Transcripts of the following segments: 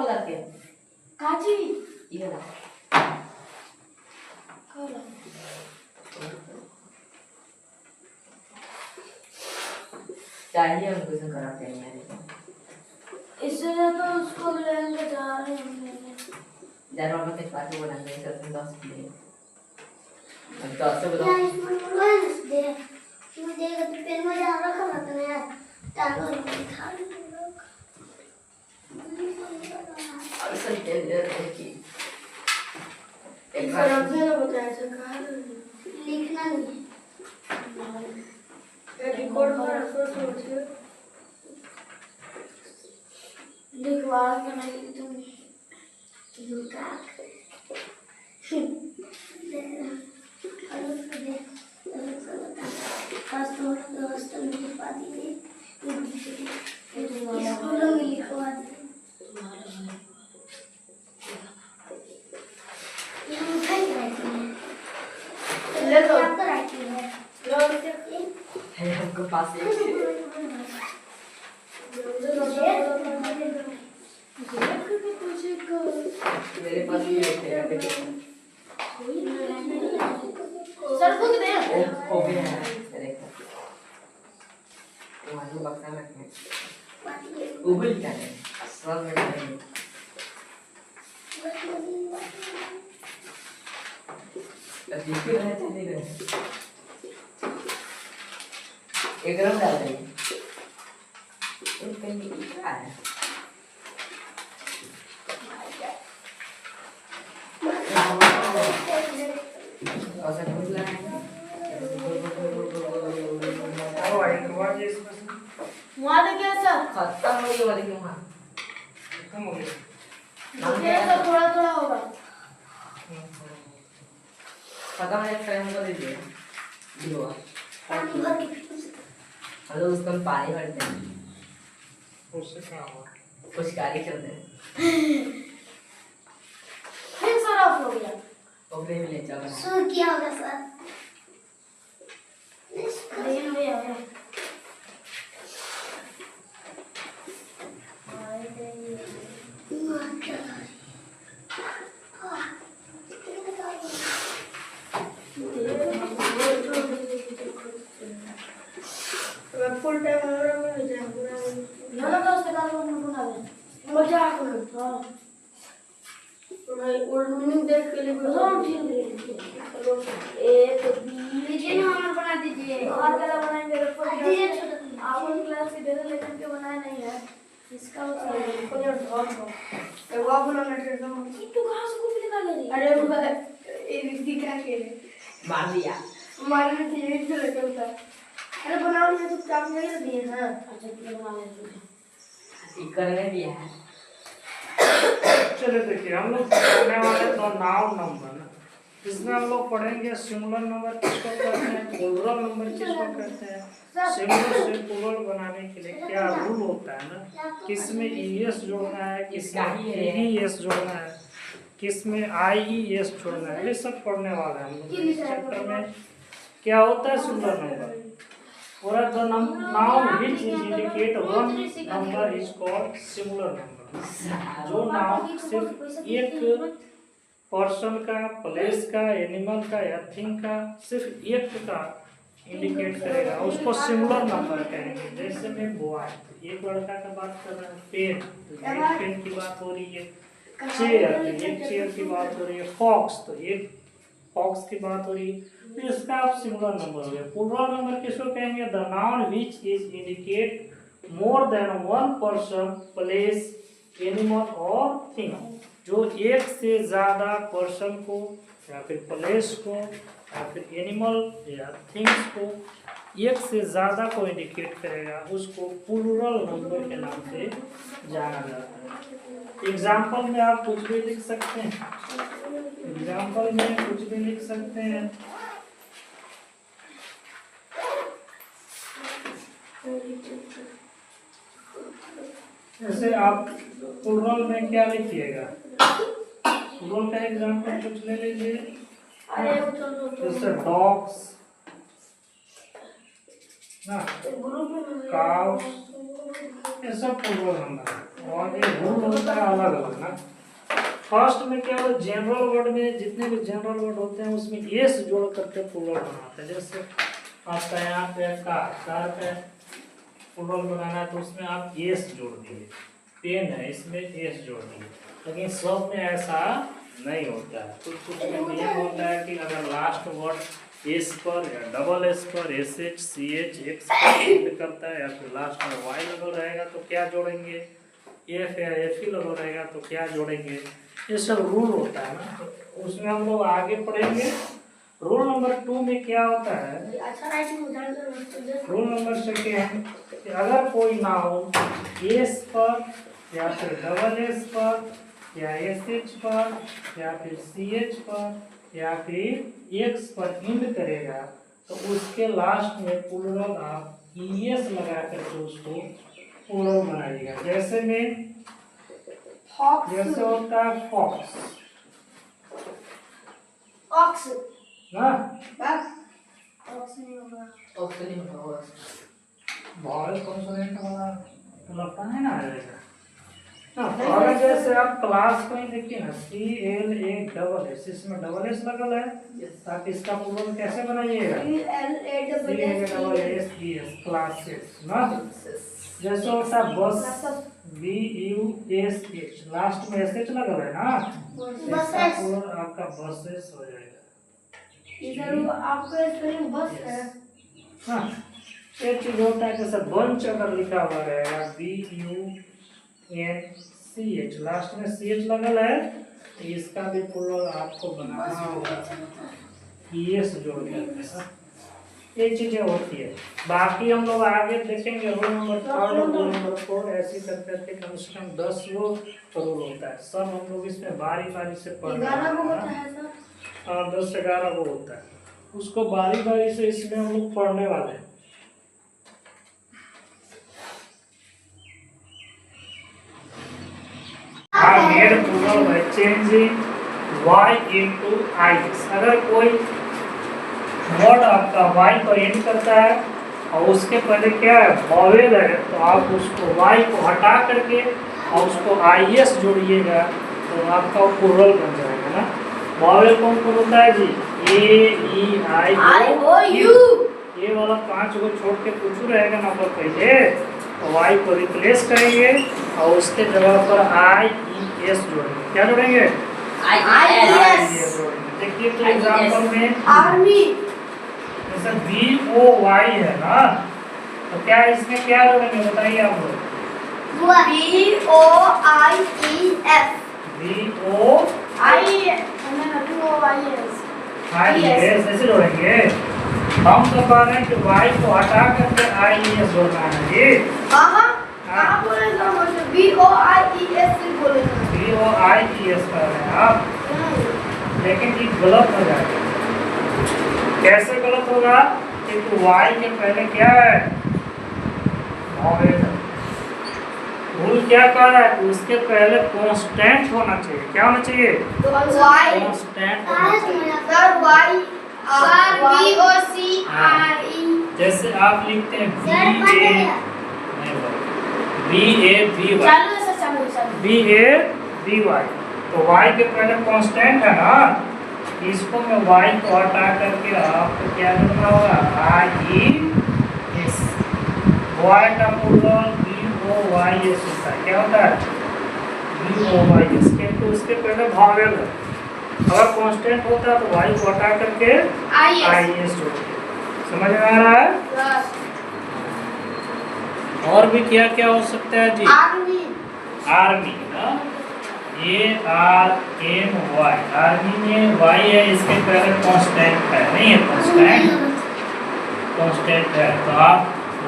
बोलते हैं काजी ये ना खोला चाहिए हम कुछ कराते हैं यार इसलिए तो उसको लेने जा रहे हैं जरा हम किस बात में बनाएंगे इसे 10 प्लेट हम 10 से बताओ यार इसमें रोज दे मुझे तो पेन में जा रखा मत ना यार तालो खा और सब तेल दे रहे हैं कि एक बार आपने ना बताया था कहा लिखना नहीं रिकॉर्ड कर सोच लिखवा के नहीं तुम झूठा दोस्त में लिखवा दीजिए स्कूलों में लिखवा दीजिए ले लो आप तो राइटिंग है लो है हमको पास एक मेरे पास भी होते हैं सर बुक दे हो गया है देखो तुम्हारे बक्सा में गूगल क्या है सब में डालेंगे देखिए रहे चले गए एक ग्राम डाल देंगे एक कहीं क्या है ऐसा कुछ लगाएंगे और एक बार ये इसमें वहां तो क्या सर खत्म हो गई वाली क्यों खत्म हो गया ये तो थोड़ा थोड़ा होगा खत्म है टाइम को दे दिया दियो हम लोग उसको पानी भरते हैं उससे क्या हुआ कुछ कार्य करते हैं फिर सर ऑफ हो गया ओपरे में ले जाओ सर क्या होगा सर लेकिन वो आ गया फुल टाइम और में हो जाए पूरा ना ना दोस्त का लोग बना दे मजा आ गया हां भाई ओल्ड मीनिंग देख के लिए हम ठीक चलो एक लीजिए ना हमें बना दीजिए और क्या बनाएंगे दीजिए आप उन क्लास के डेली लेसन के बनाए नहीं है इसका कोई और ड्रॉप हो एक वो बनाना चाहिए तो तू कहां से कॉपी निकाल रही अरे ये दिखा के मार दिया मारने के लिए तो लगता है अरे बनाओ ये तो काम नहीं दिए हां अच्छा तो बना ले ठीक करने दिया है चलो देखिए हम लोग पढ़ने वाले तो नाउन नंबर ना इसमें हम लोग पढ़ेंगे सिंगुलर नंबर किसको कहते हैं प्लूरल नंबर किसको कहते हैं सिंगुलर से प्लूरल बनाने के लिए क्या रूल होता है ना किसमें ईएस जोड़ना है किसमें ईएस जोड़ना है किसमें आईईएस जोड़ना है ये सब पढ़ने वाले हैं हम लोग इस चैप्टर में क्या होता है सिंगुलर नंबर पूरा the noun which indicate one number is called singular number जो नाउन सिर्फ एक पर्सन का प्लेस का एनिमल का या थिंग का सिर्फ एक का इंडिकेट करेगा उसको सिंगुलर नंबर कहेंगे जैसे मैं बॉय एक लड़का का बात कर रहा है पेन तो एक पेन की बात हो रही है चेयर तो एक चेयर की बात हो रही है फॉक्स तो एक फॉक्स की बात हो रही है तो इसका आप सिंगुलर नंबर हो गया प्लूरल नंबर किसको कहेंगे the noun which is indicate more than one person place animal और थिंग जो एक से ज़्यादा पर्सन को या फिर प्लेस को या फिर एनिमल या थिंग्स को एक से ज़्यादा को इंडिकेट करेगा उसको प्लूरल नंबर के नाम से जाना जाता है एग्जाम्पल में आप कुछ भी लिख सकते हैं एग्जाम्पल में कुछ भी लिख सकते हैं जैसे आप प्लूरल में क्या लिखिएगा प्लूरल का एग्जांपल कुछ ले लीजिए जैसे डॉग्स ना, ग्रुप में काउस, ये सब प्लूरल नंबर है। और ये रूल होता है अलग अलग ना। फर्स्ट में क्या होता है, जनरल वर्ड में जितने भी जनरल वर्ड होते हैं उसमें एस जोड़ करके प्लूरल बनाते हैं। जैसे आपका यहाँ पे कार पे प्लूरल बनाना है तो उसमें आप एस जोड़ दिए, पेन है इसमें एस जोड़ दिए, लेकिन सब में ऐसा नहीं होता है। कुछ कुछ में नियम होता है कि अगर लास्ट वर्ड एस पर या डबल एस पर S H C H X करता है या फिर लास्ट में वाई लगल रहेगा तो क्या जोड़ेंगे, एफ या एफ ही लगल रहेगा तो क्या जोड़ेंगे, ये सब रूल होता है ना। तो उसमें हम लोग आगे पढ़ेंगे। रूल नंबर 2 में क्या होता है, अच्छा राइटिंग उदाहरण दो। रूल नंबर सेकेंड कि अगर कोई नाउन एस पर या फिर डबल एस पर या एस एच पर या फिर सी एच पर या फिर एक्स पर इंड करेगा तो उसके लास्ट में प्लूरल आप ईएस लगा करके उसको प्लूरल बनाइएगा। जैसे में जैसे होता है फॉक्स ऑक्स ना, ऑक्स नहीं होगा, ऑप्शन नहीं होगा। वॉवेल कॉन्सोनेंट वाला तो लगता है ना आएगा ना। और जैसे आप क्लास में देखिए ना C L A double S, इसमें डबल एस लगल है, ताकि इसका प्लूरल कैसे बनाइएगा, C L A double S E S, classes ना। जैसे होता है bus, B U S H, last में एस एच लगल है ना, इसका प्लूरल आपका बसेस हो जाएगा। इधर आपका स्पेलिंग बस है। हाँ, एक चीज होता है जैसे बंच अगर लिखा हुआ रहेगा B U N C H, last में सी एच लगल है तो इसका भी प्लूरल आपको बनाना होगा एस जोड़ के। ये चीजें होती है। बाकी हम लोग आगे देखेंगे रूल नंबर 3 और रूल नंबर 4 ऐसे कर करके कम से कम 10 रूल होता है। सब हम लोग इसमें बारी बारी से पढ़ रहे हैं। हाँ 10 से 11 वो होता है, उसको बारी बारी से इसमें हम लोग पढ़ने वाले हैं। made plural by changing y into is। अगर कोई वर्ड आपका y पर एंड करता है और उसके पहले क्या है वॉवेल है तो आप उसको y को हटा करके और उसको is जोड़िएगा तो आपका प्लूरल बन जाएगा ना। वॉवेल कौन कौन होता है जी, ए ई आई ओ यू, ये वाला 5 को छोड़ के कुछ रहेगा ना पर पहले तो y को रिप्लेस करेंगे और उसके जगह पर आई ई एस जोड़ेंगे। क्या जोड़ेंगे, आई एस जोड़ेंगे। देखिए तो एग्जांपल में आर्मी, जैसे बी ओ वाई है ना तो क्या इसमें क्या जोड़ेंगे बताइए आप लोग, B O I E F, B O I B O I S, I S ऐसे जोड़ेंगे। हम तो कह रहे हैं कि वाई को हटा करके आई एस जोड़ना है जी। आप बोलेंगे मतलब B O I E S से बोलेंगे, B O I E S कर रहे हैं आप, लेकिन ये गलत हो जाएगा। कैसे गलत होगा, क्योंकि वाई के पहले क्या है वॉवेल। रूल क्या कह रहा है, उसके पहले कांस्टेंट होना चाहिए। क्या होना चाहिए, तो वाई कांस्टेंट होना चाहिए। सर वाई बी ओ सी आई, जैसे आप लिखते हैं बी ए बी वाई, चालू है सर, चालू है sir, B A B Y, तो वाई के पहले कांस्टेंट है ना, इसको मैं वाई को हटा करके आपको क्या करना होगा आई ई एस, वाई का plural B O Y S होता है। क्या होता है बी ओ वाई एस, क्योंकि उसके पहले वॉवेल है। अगर कांस्टेंट होता तो वाई को हटा करके आई एस जोड़ते। समझ में आ रहा है। और भी क्या क्या हो सकता है जी, आर्मी, आर्मी ना, A R M Y, army में वाई है, इसके पहले कांस्टेंट है, नहीं है कांस्टेंट है तो आप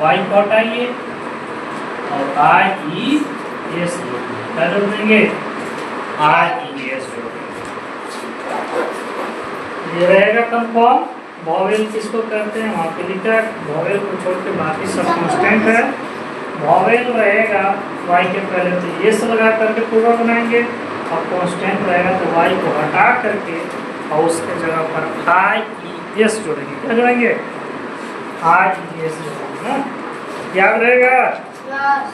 वाई को हटाइए और आई ई एस जोड़िए। क्या जोड़ देंगे, आई ई एस जोड़िए। ये रहेगा कंफर्म। वॉवेल किसको कहते हैं वहाँ पे लिखा है, वॉवेल को छोड़ के बाकी सब कांस्टेंट है। वॉवेल रहेगा वाई के पहले तो एस लगा करके प्लूरल बनाएंगे और कांस्टेंट रहेगा तो वाई को हटा करके और उसके जगह पर आई ई एस जोड़ेंगे। क्या जोड़ेंगे, IES ना, याद रहेगा। यस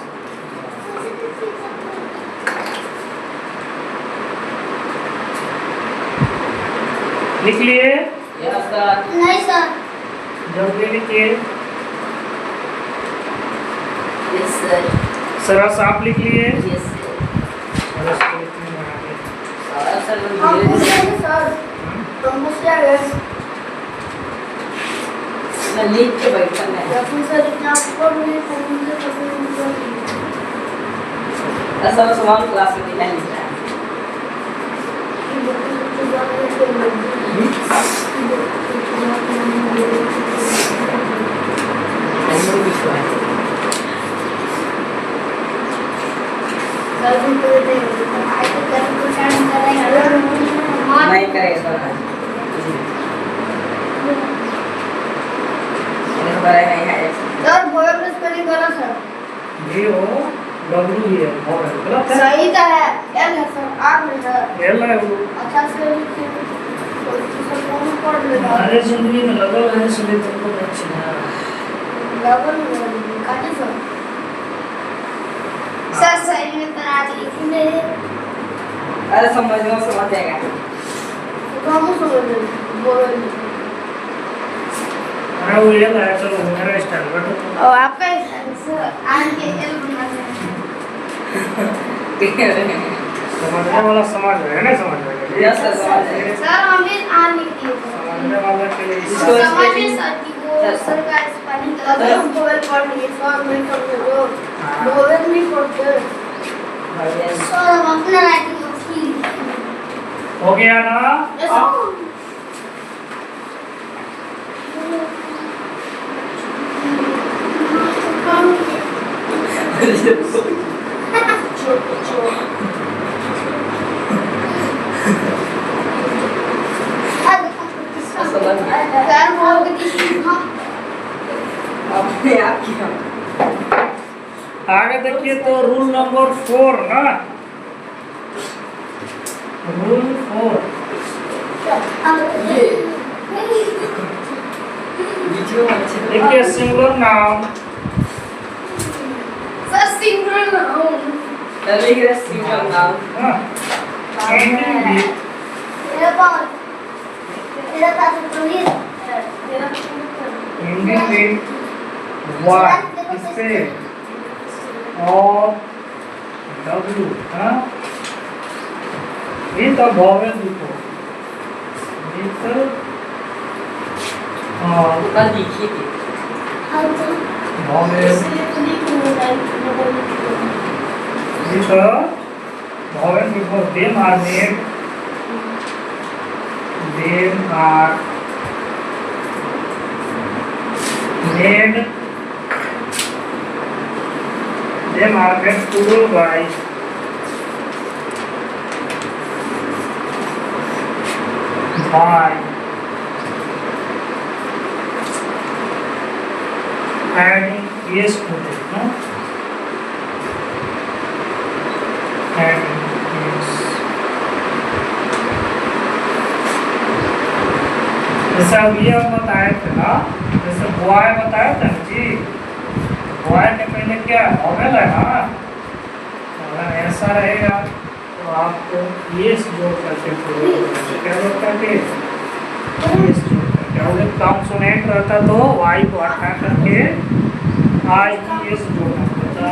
लिख लिए? Yes sir. नहीं सर जल्दी लिखिए। Yes sir. सरस आप लिख लिए? Yes sir. सरस को लिखने में आगे। सर हम पूछ रहे हैं सर हम पूछ रहे हैं मैं लिख के बैठा है। या फिर सर इतना पढ़ नहीं पढ़ ऐसा सवाल क्लास में नहीं लिखा है। नहीं लिखा है। नहीं करेगा सर। नहीं करेगा नहीं है। सर वोयल स्पेलिंग गलत है VOWEL गलत है। सही तो है एल है सर आर में सर एल है वो। अच्छा से लिखिए तो सर कौन पढ़ लेगा हमारे जिंदगी में लगल है इसलिए तुमको नहीं चिन्हा। डबल काटे सर सर सही में तो आज लिखने अरे समझ जाएगा। तो हम समझ लेंगे वोयल हाँ वो एल है। चलो मेरा स्टाइल बैठो। और आपका सर आर के एल बना दें समझने वाला समझ रहे हैं ना, समझ रहे हैं। यस सर समझ रहे हैं। सर हमें आर लिख दिए समझने वाला के लिए इसको समझिए सर कि वो सर का स्पेलिंग गलत है हम वोयल पढ़ लिए सर नहीं समझे जो वोयल नहीं पढ़ते सर हम अपना राइटिंग मत हो गया ना? अपने आप की हम आगे देखिए तो रूल नंबर 4 ना, रूल 4 वीडियो अच्छे देखिए singular noun sir single noun लिख रहे सिंगल नाउन एंडिंग विद मेरा पास तो ये मेरा एंडिंग विद Y स्पेस और W with a vowel before, with कल देखिए कि vowel with a vowel before them are made plural by adding yes to it, no? Adding yes. जैसे अब ये हम बताए थे ना, जैसे बॉय बताया था ना जी, बॉय के पहले क्या वॉवेल है ना, अगर ऐसा रहेगा तो आपको यस जोड़ करके क्या जोड़ करके यस जोड़ करके, और जब कॉन्सोनेंट रहता तो वाई को हटा करके आई की यस जोड़ना पड़ता।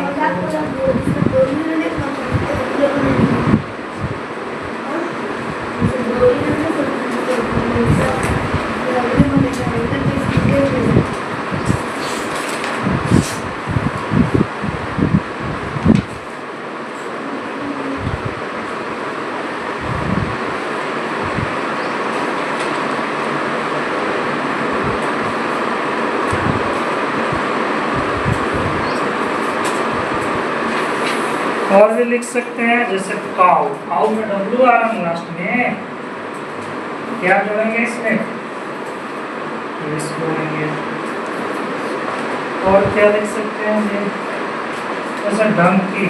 और भी लिख सकते हैं जैसे काउ, काउ में डब्ल्यू आ रहा है लास्ट में, क्या जोड़ेंगे इसमें इसको जोड़ेंगे। और क्या लिख सकते हैं ये जैसे डंकी,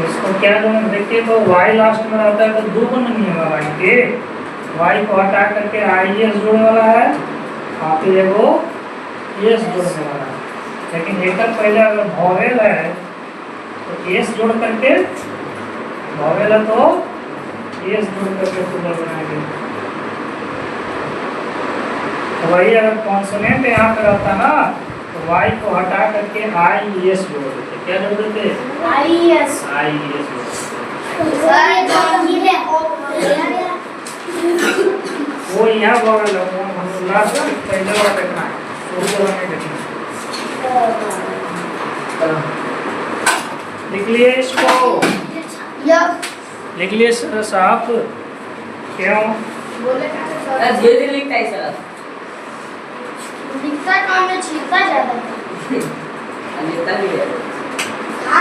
इसको क्या जोड़ेंगे, देखिए तो वाई लास्ट में रहता है तो दो को नहीं होगा वाई के, वाई को हटा करके आई एस जोड़ने वाला है और फिर वो एस जोड़ने वाला है। लेकिन एक पहले अगर वॉवेल है तो एस जोड़ करके, वॉवेल है तो एस जोड़ करके प्लूरल बनाएंगे। तो वही अगर कॉन्सोनेंट यहाँ पे रहता ना तो वाई को हटा करके आई एस जोड़ देते। क्या जोड़ देते? आई एस वो यहाँ वॉवेल है, वो हम लास्ट पहले वाला देखना है, शुरू वाला नहीं देखना। लिख लिए इसको, लिख लिए साहब। क्यों? धीरे धीरे लिखता है सर। लिखता काम में छीलता ज्यादा लेता भी है।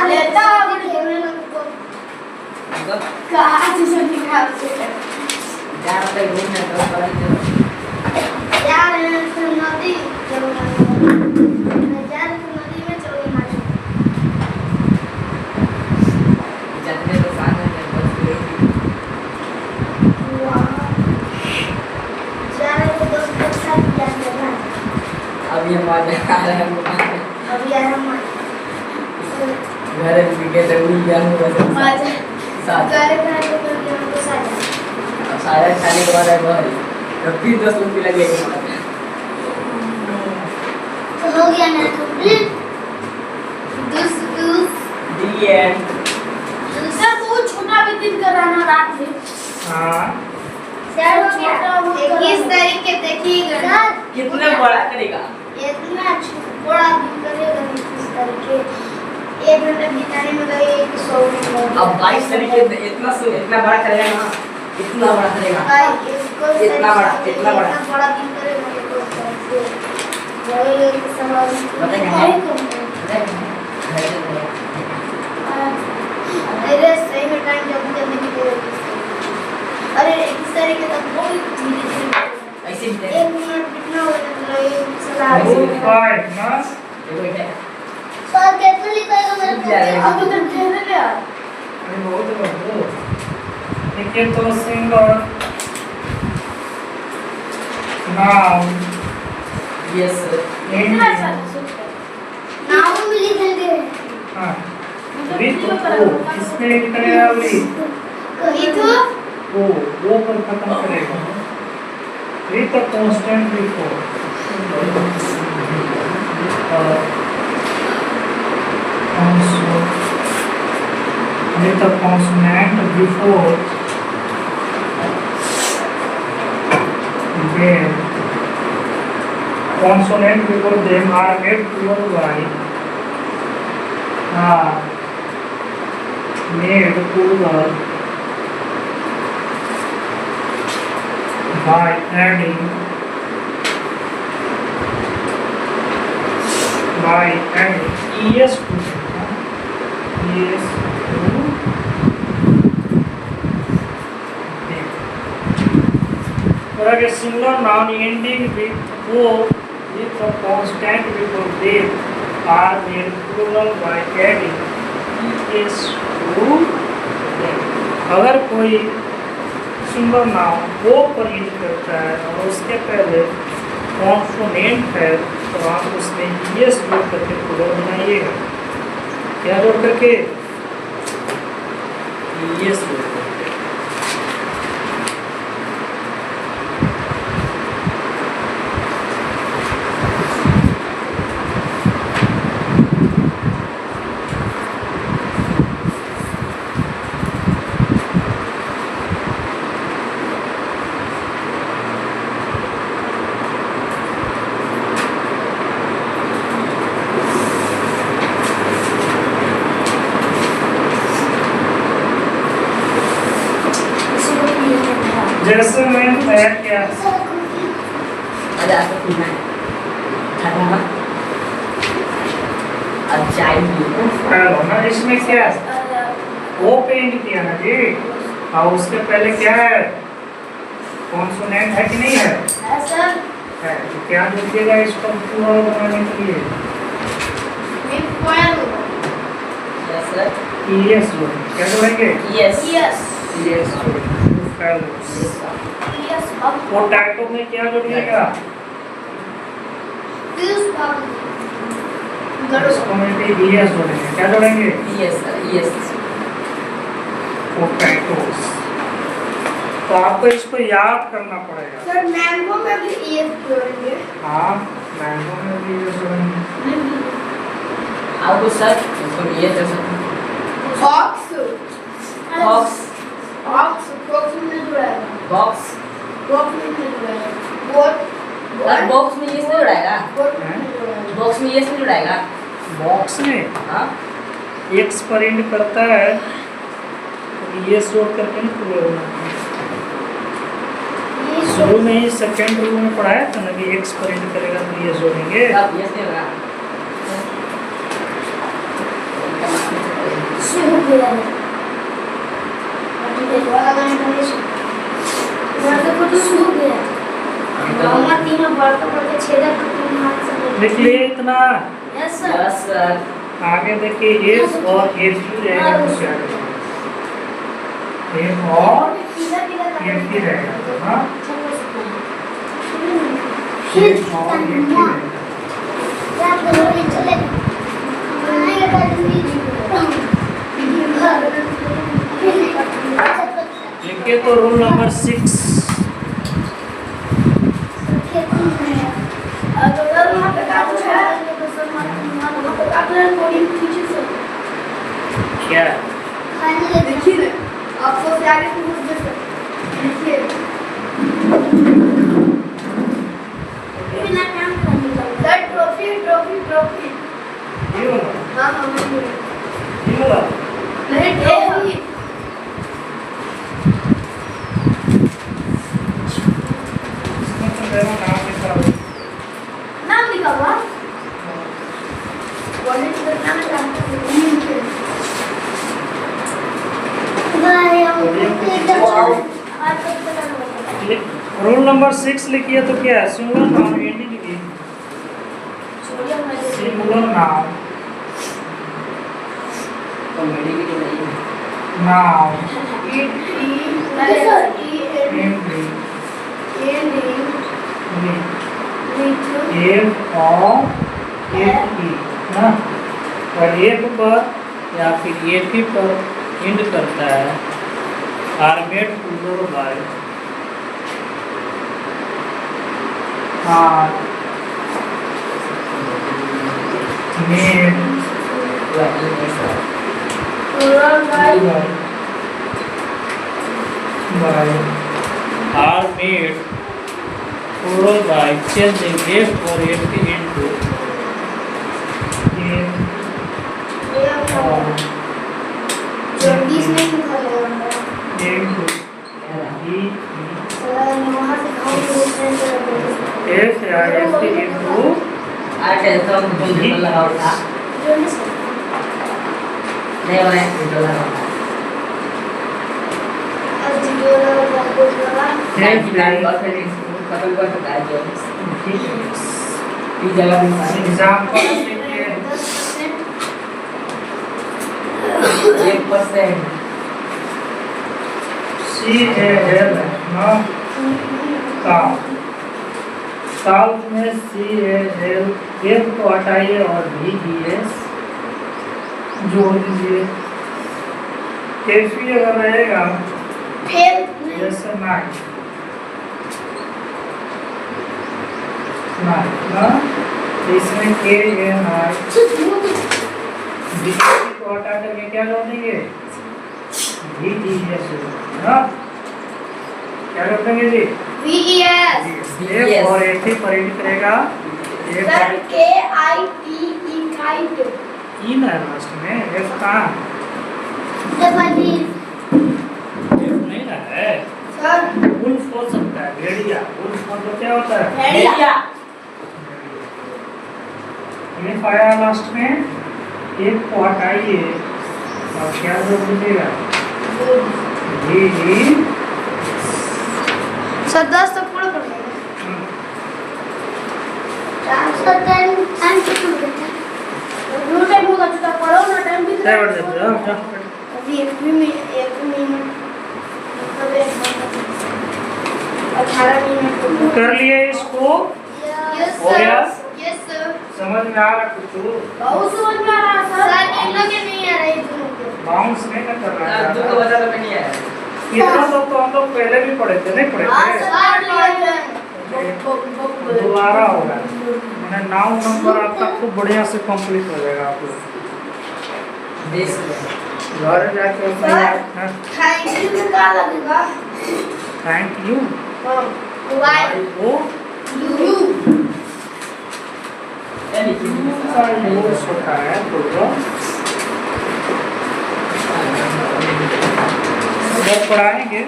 लेता अगर बोलने लगो मतलब कहाँ से सब लिखा से जा रहा है घूमने तो पता नहीं यार नदी चलो यार नदी में चलो नहाने जाने तो साथ में बस गई। वाह यार वो दोस्त के साथ जाने ना अब ये मजा आ रहा है। अब यार हम घर के जरूरी ज्ञान हो रहा मजा साथ करे करे तो हमको साथ अब सारा खाने के बाद है भाई तो फिर 10 रुपये लगेगा। तो हो गया ना कंप्लीट दूस दी एंड सर वो छोटा भी दिन कराना रात में हाँ सर छोटा वो 21 तारीख के देखिएगा कितना बड़ा करेगा? इतना बड़ा दिन करेगा 21 तारीख के 1 घंटा बिताने में लगेगा 100 रुपये। अब 22 तारीख के इतना बड़ा करेगा ना, इतना बड़ा करेगा। इतना बड़ा दिन करेगा अरे सही में टाइम जल्दी निकलेगा। अरे 21 तारीख के तक बहुत धीरे ऐसे भी 1 मिनट कितना हो जाता है सलाह बहुत फाइट ना। देखो क्या सर कैसे लिखेगा मेरे को अब तो दे दे यार। अरे बहुत बहुत देखिए तो सिंगल नाउन यस कितना साल नाम भी लिख देंगे। हाँ विथ ओ इसमें करेगा विथ विथ वो पर खत्म करेगा with a constant before with a consonant before them. Consonant before them are made plural by made plural by adding es to them. Es to और अगर singular noun ending with O with a constant before them are made plural by adding es to them. अगर कोई singular noun ओ पर and करता है और उसके पहले कॉन्सोनेंट है तो आप उसमें एस जोड़ करके प्लूरल बनाइएगा। क्या जोड़ करके? एस जोड़ करके। जैसे मैंने तैयार किया मजा आता पीना है ठंडा अब चाय हेलो ना इसमें क्या है? वो पेंट किया ना जी और उसके पहले क्या है? कॉन्सोनेंट है कि नहीं है? सर है तो क्या जोड़िएगा इसको प्लूरल बनाने के लिए? यस सर यस जोड़ेंगे। क्या जोड़ेंगे? यस यस यस जोड़ेंगे। फेलोस। यस बाबू पोटैटो में क्या जोड़िएगा? यस बाबू इसको में भी ES जोड़ेंगे। क्या जोड़ेंगे? Yes sir, yes. पोटैटोस। तो आपको इसको याद करना पड़ेगा। सर मैंगो में भी ES जोड़ेंगे। हाँ, मैंगो में भी ES जोड़ेंगे। आपको सर इसको ये कर सकते हैं। ऑक्स Box, ऑक्स बॉक्स में जुड़ाएगा box. बॉक्स में जुड़ाएगा बोट सर बॉक्स में ये से जुड़ाएगा। बोट में जुड़ाएगा बॉक्स में ये से जुड़ाएगा। बॉक्स में हाँ X पर इंड करता है तो ES जोड़ करके नहीं खुलेगा। ये शुरू में ही सेकेंड रूल में पढ़ाया था ना कि X पर इंड करेगा तो ES जोड़ेंगे। अब ये से होगा। शुरू किया है ये वाला गाना इंटरनेशनल वर्ड को तो शुरू किया है मामा तीनों वर्ड पढ़ के छेदक को हाथ से लिख लिए इतना। यस सर बस सर आगे देखिए S और F रहेगा तो क्या रहेगा? M और F रहेगा। हाँ, M और F रहेगा। लिखिए तो रूल नंबर 6। क्या? देखिए ना आपको आगे पूछ देखिए बिना काम करने का सर ट्रॉफी ट्रॉफी ट्रॉफी ये वाला? हाँ हाँ ये वाला? नहीं ट्रॉफी इसमें तो मेरा नाम लिखा हुआ है। नाम लिखा हुआ वॉलेट का नाम लिखा रूल नंबर 6 लिखिए तो क्या है? सिंगुलर नाउन एंडिंग लिखिए। सिंगुलर नाउन कॉमेडी भी नहीं है। नाउन एंडिंग और ना, और एक पर या फिर एक ही पर इंड करता है आर्मेड प्लूरल बाय हाँ made by are made plural by changing F or FT into M or जल्दी से नहीं खा लो into E वहाँ से खाओ F या FT into आज टेंशन जल्दी लगाओ था जल्दी से नहीं हो रहा है जल्दी लगाओ आज जियोला बहुत लगा नहीं फिलहाल बस खत्म कर सकता है जो इस जगह में एग्जाम्पल 1% CAL ना काल काल में CAL F को हटाइए और VES जोड़ दीजिए। कैफी अगर रहेगा फिर जैसे नाइट ना इसमें KNI VES को हटा करके क्या जोड़ देंगे? VES ना क्या जोड़ देंगे जी? VES F और F पर इंड करेगा सर KITE काइट ई ना लास्ट में F कहाँ? जब अभी F नहीं ना है। सर वुल्फ हो सकता है भेड़िया। वुल्फ मतलब क्या होता है? भेड़िया F आया लास्ट में एक को हटाइए और क्या जोड़ दीजिएगा? जी सर 10 तक पूरा कर लेंगे सर टाइम कितना होता है नो टाइम होगा तो पढ़ो ना टाइम कितना क्या कर देते हो? अभी 1 मिनट मतलब 18 मिनट कर लिए इसको? यस हो गया? यस सर समझ में आ रहा कुछ? बहुत समझ में आ रहा सर इन लोग के नहीं आ रही तुम लोग बाउंस नहीं ना कर रहा है। तुमको बता तो नहीं आया। इतना तो हम लोग पहले भी पढ़े थे, नहीं पढ़े हां थे? सर दोबारा होगा। मैंने नाउन नंबर आपका खूब बढ़िया से कंप्लीट हो जाएगा आप लोग। घर जाके थैंक यू का लगेगा थैंक यू हां वाई ओ यू का यूज होता है तो जब पढ़ाएंगे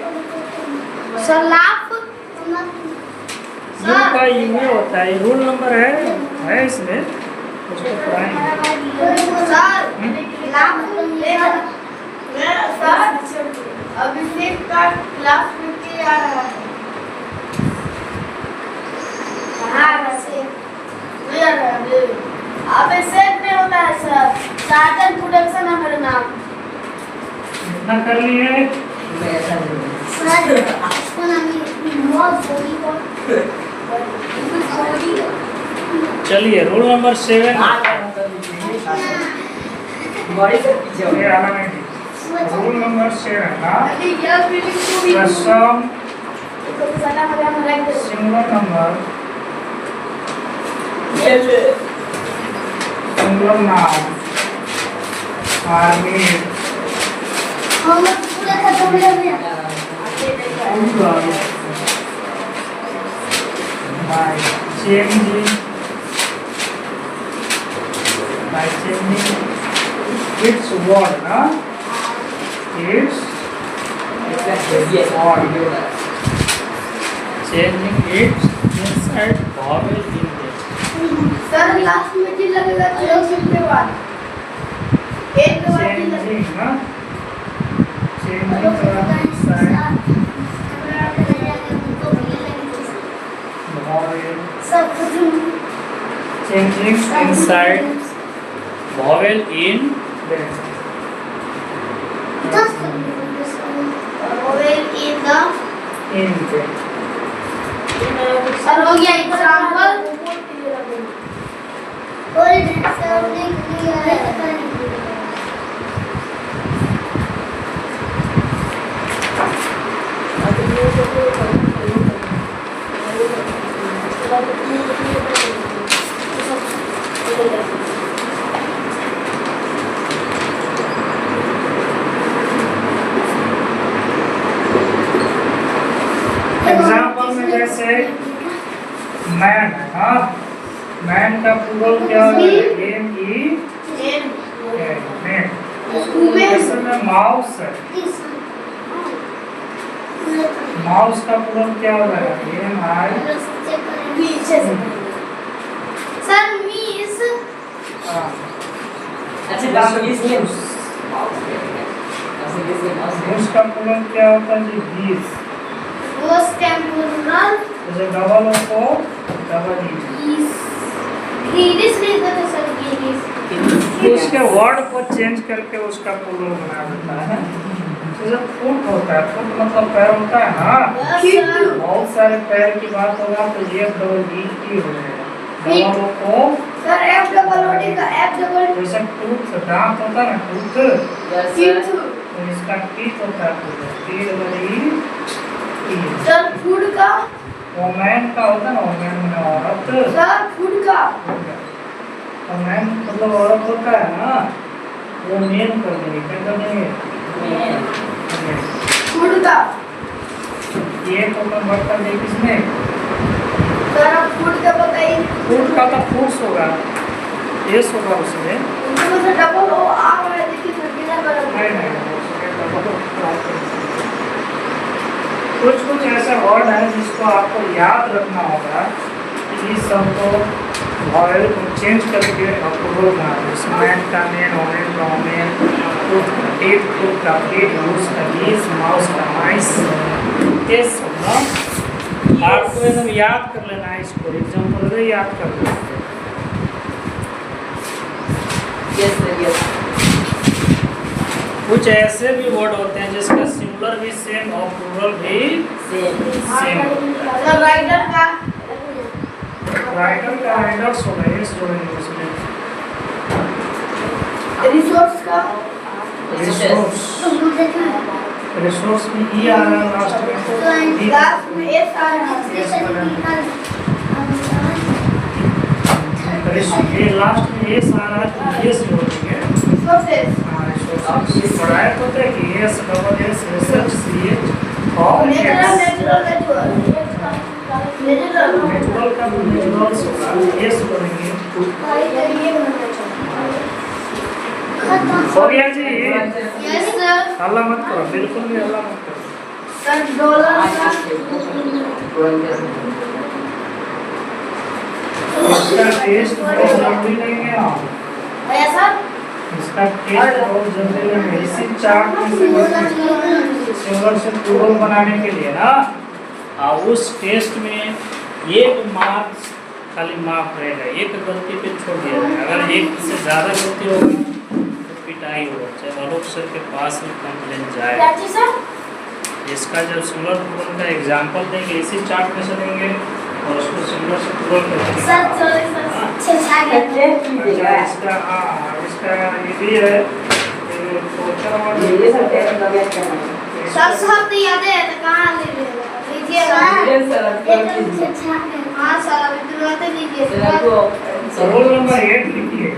सर लाफ यू का यू होता है, रूल नंबर है इसमें, उसको पढ़ाएंगे। सर लाफ मैं सर अभिषेक का क्लास में के आ रहा है कहाँ से नहीं आ रहा है अभिषेक में होता है सर साजन प्रोडक्शन है मेरा नाम इतना कर लिए? मैं ऐसा नहीं। सर आपको नाम बहुत बोली को चलिए रूल नंबर 7 बॉडी से पीछे हो ये गया। आना नहीं। रूल नंबर 7 ना अभी यह फीलिंग को भी प्रसम तो सदा हमें रख दो singular number singular noun army हम पूरा खत्म हो गया by changing its word, na? Its word. Changing its inside vowel in this. Sir last में जी लगेगा 0 के बाद एक के बाद जी Changing, na? Changing the inside vowel. सब Changing inside vowel in this. Oval in the In this. Sir हो गया एग्जांपल और सामने क्लियर है एग्जाम्पल में जैसे मैन है, हाँ, मैन का प्लूरल क्या है? M-E-N, जैसे में माउस है, माउस का प्लूरल क्या हो जाएगा? M-I, पीछे से सर मीस हाँ, अच्छा काम इसलिए माउस पे ऐसे किसके माउस पे उसका प्लूरल क्या होता है जी? बीस। वो स्टेम्पुलर जैसे डबल ओ को डबल ई, रीडिस नहीं करते सर ये उसके वर्ड को चेंज करके उसका प्लूरल बना देता है। जैसे फुट होता है, फुट मतलब पैर होता है ना, बहुत सारे पैर की बात होगा तो ये डबल ई की हो जाएगा। डबल ओ को sir F double O D का एफ डबल जैसे टूथ, दांत होता है ना, टूथ, यस टीथ सर तो इसका टीथ होता है, T double E T. Sir food का वोमेन का होता है ना, वोमेन में औरत, सर फूड का वोमेन मतलब औरत होता है ना, वो मेन कर देंगे, क्या कर देंगे? फूड का ये तो कन्वर्ट कर देंगे किसमें? सर आप फूड का बताइए फूड का तो फूड्स होगा, एस होगा उसमें। उसमें से डबल ओ आ रहा है देखिए सर किधर बराबर नहीं उसमें डबल कुछ ऐसे वर्ड है जिसको आपको याद रखना होगा कि इस सबको वॉयल को चेंज करके आपको बोलना है। मैन का मैन, ओमेन का ओमेन, फूड का टेट, फूड का पेट, मूस का मीस, माउस का माइस, ये सब ना आपको एकदम याद कर लेना है। इसको एग्जाम्पल से याद कर लेना है। यस सर यस कुछ ऐसे भी वर्ड होते हैं जिसका सिंगुलर भी सेम और प्लूरल भी सेम। सर राइडर का राइडर्स होगा, एस जोड़ेंगे उसमें। रिसोर्स का रिसोर्स में ई आ रहा है लास्ट में, लास्ट में एस आ रहा है। ये लास्ट में एस आ रहा है तो एस जोड़ेंगे। रिसोर्सेस हाँ, रिसोर्सेस पढ़ाया तो थे कि S double S S H C H और नेचुरल नेचुरल का नेचुरल्स होगा, एस जोड़ेंगे। हो गया जी। Yes sir. हल्ला मत करो, बिल्कुल भी हल्ला मत करो। सर डॉलर का इसका टेस्ट बहुत जल्दी लेंगे ना, ऐसा इसका टेस्ट बहुत जल्दी लेंगे। इसी चार्ट में से सिंगल से प्लूरल बनाने के लिए ना, उस टेस्ट में एक मार्क्स खाली माफ रहेगा, एक गलती पे छोड़ दिया जाएगा। अगर एक से ज़्यादा गलती होगी तो पिटाई होगा, चाहे आलोक सर के पास में कंप्लेन जाए। इसका जब सिंगल प्लूरल का एग्जाम्पल देंगे इसी चार्ट में से देंगे और उसको सिंगल से प्लूरल करेंगे। इसका इसका ये भी है, सब याद है तो कहाँ ले लीजिएगा। हाँ सर अभी तुरंत लीजिए। रोल नंबर 8 लिखिए।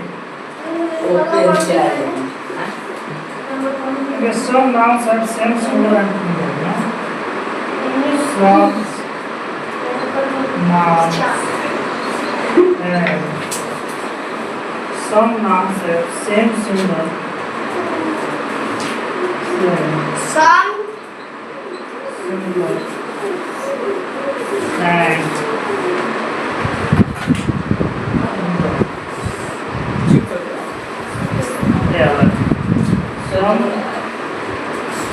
Some nouns have same singular and plural. Some nouns have same singular. Some Singular and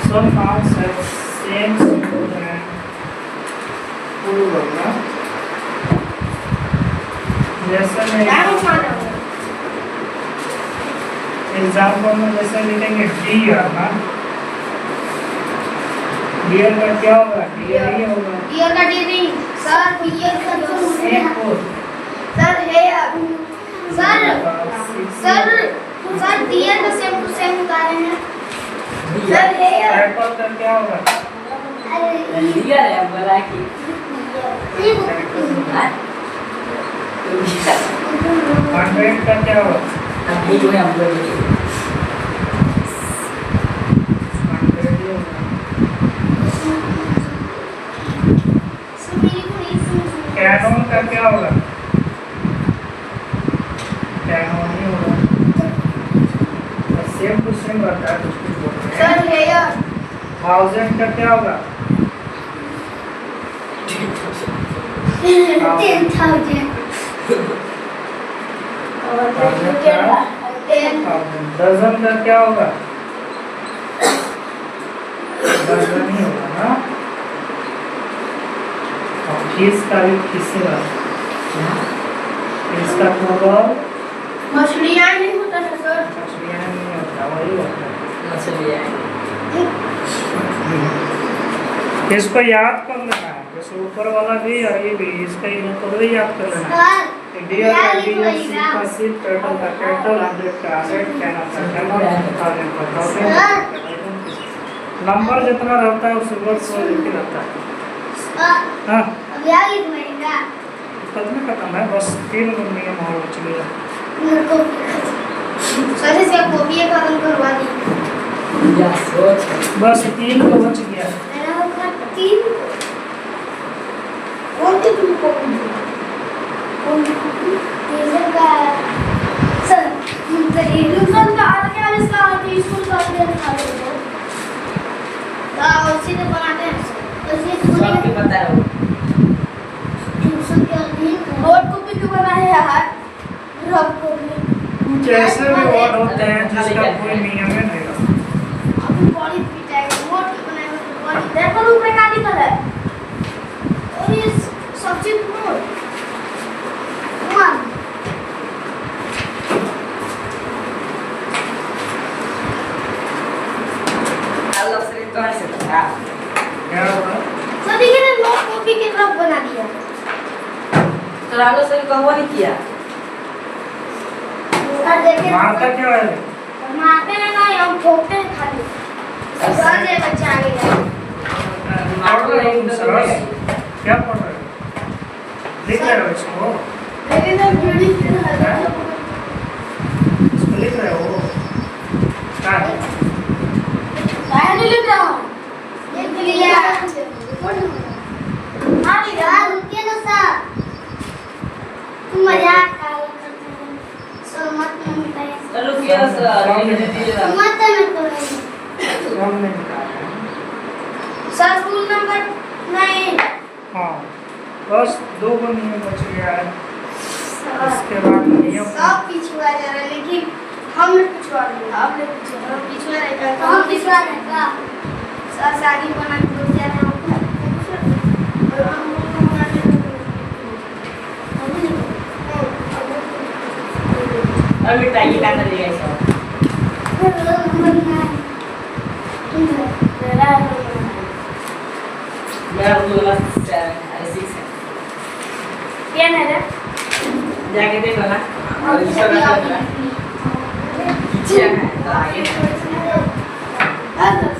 some nouns have same singular and plural. ना जैसे में एग्जाम्पल में जैसे लिखेंगे डियर ना, डियर का क्या होगा, डियर ही होगा। डियर का डी नहीं सर, डियर का सर है सर सर डियर का सेम टू सेम उतारे हैं सर है एप्पल का क्या होगा, डियर है बोला कि हंड्रेड का क्या होगा, अभी जो है हम लोग हंड्रेड ही होगा। कैनोन का क्या होगा, कैनोन ही होगा। सेम टू सेम रहता है, कुछ बोलते हैं। सर है यार 1000 का क्या होगा, 10,000 डजन का क्या होगा, डजन ही होगा ना। और फीस का भी किससे रहता, इसका प्लूरल मछलियाँ नहीं होता है सर, मछलियाँ नहीं होता, वही होता है। मछलियाँ इसको याद कर लेना है, जैसे ऊपर वाला भी और ये भी, इसका ऊपर भी याद कर लेना है। डियर का डियर, सीप का सीप, टर्टल का टर्टल, हंड्रेड का हंड्रेड, कैनन का कैनन, 1000 का 1000। नंबर जितना रहता है उससे बहुत सौ लिखी रहता है। हाँ खत्म खत्म है, बस 3 नियम और बच गया। सर इसका कॉपी खत्म करवा दी। बस 3 तो बच गया। कौन सी कॉपी सर ट्यूशन का आज क्या इसका स्कूल का उसी से बनाते हैं सबके पता है वो। ट्यूशन के नोट कॉपी क्यों बनाए यार, रफ कॉपी कुछ ऐसे भी वर्ड होते हैं जिसका कोई नियम नहीं रहता। अभी बॉडी फिट है नोट बनाए तो बॉडी देखो ऊपर का निकल है और ये सब्जेक्ट नोट वन अलग से तो ऐसे था क्या होगा, तो देखिए ना नोट कॉपी की तरफ बना दिया तो राघव सर कहवा नहीं किया सर देखिए मारता क्या है? मारते हैं ना हम ठोकते हैं खाली सर ये बच्चा आगे जाए पढ़ रहे हो तुम सरस? क्या पढ़ रहे हो? लिख रहे हो इसको? लेकिन सर वीडियो इसको लिख रहे हो? क्या है? मैं नहीं लिख रहा हूँ लिख लिया हाँ यार रुकिए ना सर तुम मजाक कर रहे हो सर मत बताइए चलो किया सर लिखने दीजिए मत तो सामने लिखा है। सर रूल नंबर 9 हाँ, बस 2 नियम बच गया है। इसके बाद नियम सब पिछुआ जा रहा है लेकिन हमने पिछुआ नहीं आपने पिछुआ हम पिछुआ रहेगा हम पिछुआ रहेगा सर शादी बना के लोग जा रहे हैं और हम लोग को बना के अभी टाइम का कर दिया सब मेरा रूल नंबर 6 है क्या है रे जाके देखो ना और इसका पीछे है तो आगे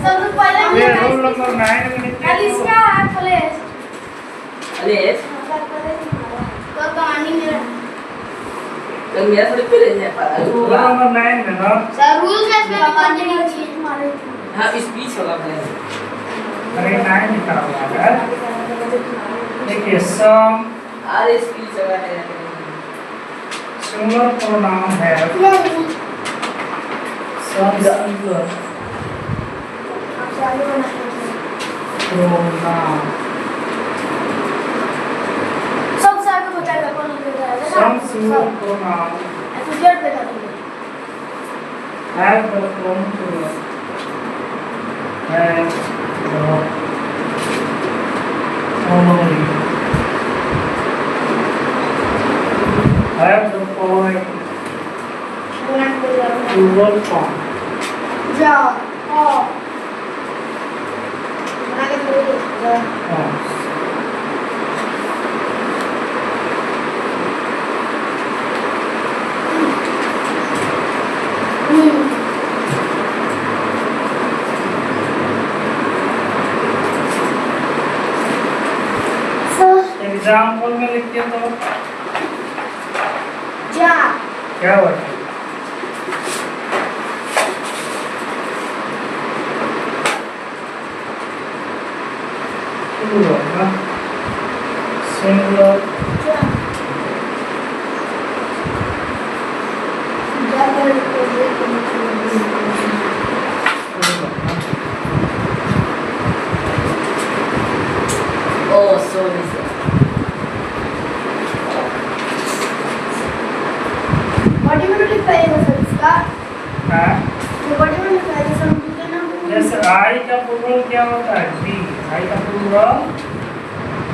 सब लोग पहले ये रूल नंबर 9 में लिखिए तो क्या है प्लेस अरे तो कहानी मेरा तो मेरा थोड़ी पहले है रूल नंबर 9 में ना सर रूल का इसमें कहानी नहीं चीज मारे हाँ स्पीच होगा पहले अरे 9 लिखा हुआ है। देखिए सम अरे स्पीच होगा सिंगुलर प्रोनाउन है सम सिंगुलर प्रोनाउन सब सर को बताएगा कौन लिखेगा सम सिंगुलर प्रोनाउन ऐसे जेड पे कर दूंगा have the following have the following plural form जा ओ बना के दो forms एग्जाम्पल में लिखिए तो जा क्या होता है plural ना singular जा कर ओ सॉरी सर बॉडी में लिखा है सर इसका हाँ तो बॉडी में लिखा है सर उनका नाम जैसे आई का प्लूरल क्या होता है बी आई का प्लूरल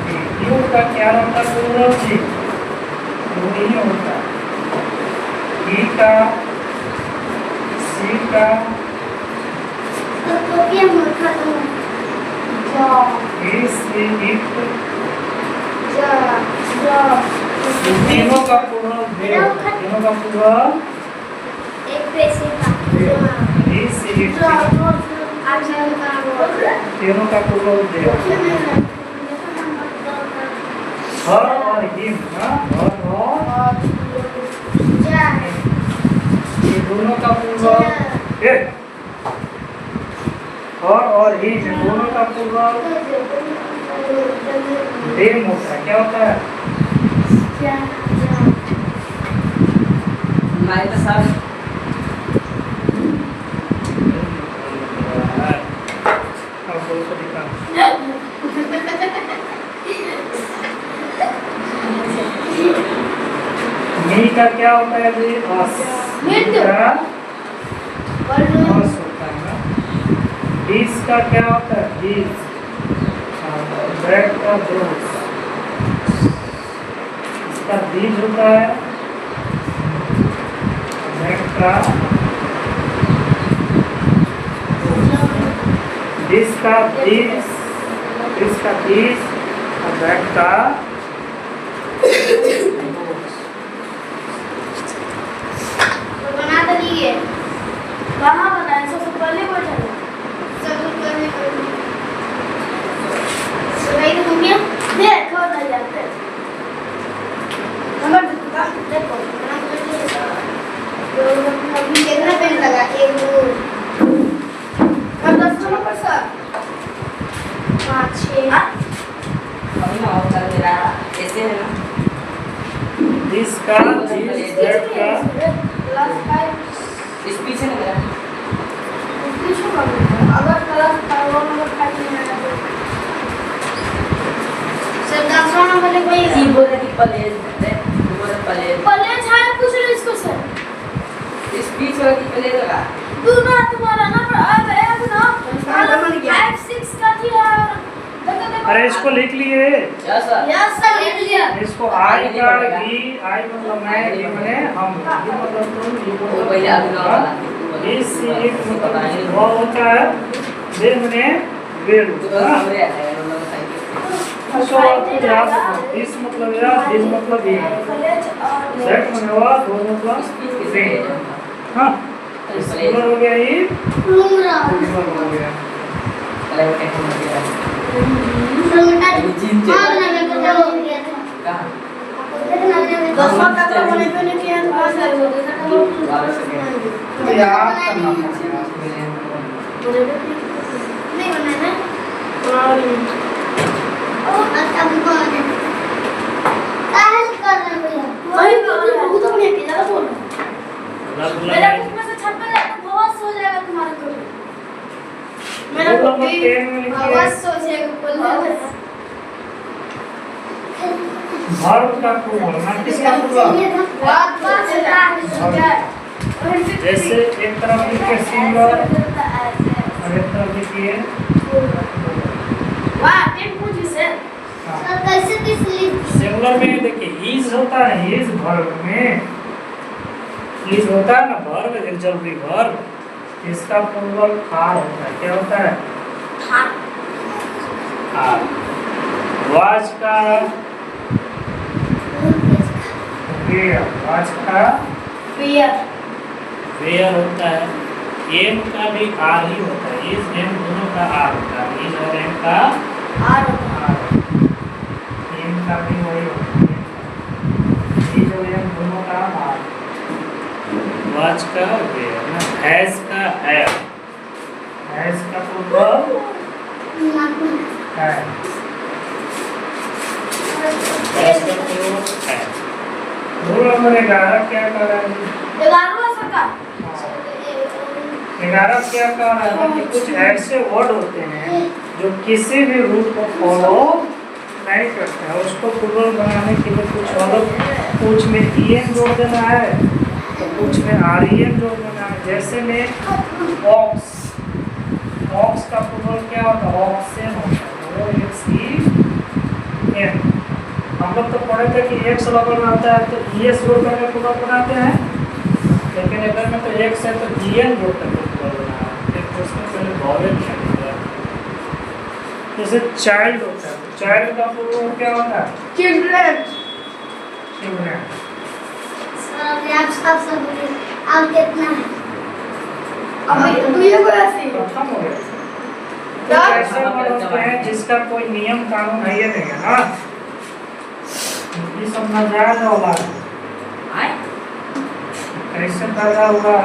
बी यू का क्या होता है प्लूरल जी यू नहीं होता ई का सी का तो क्या मूर्खा तुम जा इस इट जा जा तीनों का प्लूरल दे तीनों का प्लूरल एक पैसे का इस इट जा आज का तीनों का प्लूरल दे हर और हिम ना हर और जा ये दोनों का प्लूरल ए हर और हिम दोनों का प्लूरल देम होता है क्या होता है हमारे तो सब अब बोल तो दिखा मी का क्या होता है जी अस मृत्यु। का अस होता है ना बीस का क्या होता है बीस ब्रेड का जूस इसका बीज होता है ब्रेड का बीस का बीज दिस का दिस और दैट का तो बना तो लिए कहाँ बनाए सबसे पहले बैठा है सबसे पहले तो भाई तो दुनिया देखो ना जाते नंबर देखो अभी कितना पेन लगा एक दो और 10 नंबर सर 5 6 अभी ना और चल मेरा ऐसे है ना दिस का दिस दैट का क्लास 5 स्पीच है ना मेरा अगर क्लास 5 नंबर 5 में आया तो सर 10 नंबर ले कोई की बोल रही पलेज है बोल पलेज पहले छाया पूछ रहे इसको सर स्पीच वाला की पलेज लगा तू ना तुम्हारा नंबर आ गया ना 5 6 का दिया अरे इसको लिख लिए यस सर यस सर लिख लिया इसको आई का डी आई मतलब मैं डी मैंने हम ये मतलब तुम ये वो पहले आगे ना वाला इस एक मतलब वो होता है दे मैंने वेल तो हमरे है मतलब साइकिल सो आपको याद रखो दिस मतलब या दिस मतलब ये सेट मैंने हुआ दो मतलब से हां सिंगल हो गया ये लूंगा सिंगल हो गया अलग अलग हो गया लूंगा हां ना मैं तो हो गया था कहां देखना मैंने 10 तक मैंने मैंने किया था सर तो याद करना पड़ेगा नहीं बनाना ओ अच्छा कौन है काहे कर रहे भैया वही बहुत अपने के ज्यादा बोल मेरा बुक में से छपे तो बहुत सो जाएगा तुम्हारा को मेरा बुक भी आवाज सो जाएगा बोल वर्ब का बोलना किसका बात बात है जैसे एक तरफ लिखे सिंगल और एक तरफ लिखिए वाह टेन पूछ से सर कैसे किस लिख सिंगुलर में देखिए इज होता है इज वर्ब में इज होता है ना वर्ब एक्सक्यूटिव वर्ब इसका प्लूरल आर होता है क्या होता है आर वाज का वेयर वाज का पियर वेयर होता है एम का भी आर ही होता है इज एम दोनों का आर होता है इज और एम का आर आर एम का भी वही होता है इज और एम दोनों का आर वाज का वेयर ना हैज का हैव हैज का प्लूरल है हैज का प्लूरल है रूल नंबर 11 क्या कर रहा है 11वां सरकार 11 क्या कर रहा है कि कुछ ऐसे वर्ड होते हैं जो किसी भी रूल को फॉलो नहीं करते हैं उसको प्लूरल बनाने के लिए कुछ अलग कुछ में ईएन जोड़ देना है तो कुछ में आरईएन जोड़ देना है जैसे में ऑक्स ऑक्स का प्लूरल क्या होता है ऑक्सेन होता है वो एक्स ई एन हम लोग तो पढ़े थे कि एक्स लगन आता है तो ईएस जोड़ करके प्लूरल बनाते हैं लेकिन अगर में तो एक्स है तो ईएन जोड़ करके प्लूरल बनाना है तो उसमें पहले वॉवेल नहीं होता है जैसे चाइल्ड होता है चाइल्ड का प्लूरल क्या होता है चिल्ड्रन चिल्ड्रन सर आप सब बोलिए आप कितना है अभी ये को ऐसे खत्म हो गया तो ऐसे वर्ड होते हैं जिसका कोई नियम कानून है ये नहीं है ना ये सब नाजायज वाला है आए कैसे पैदा हुआ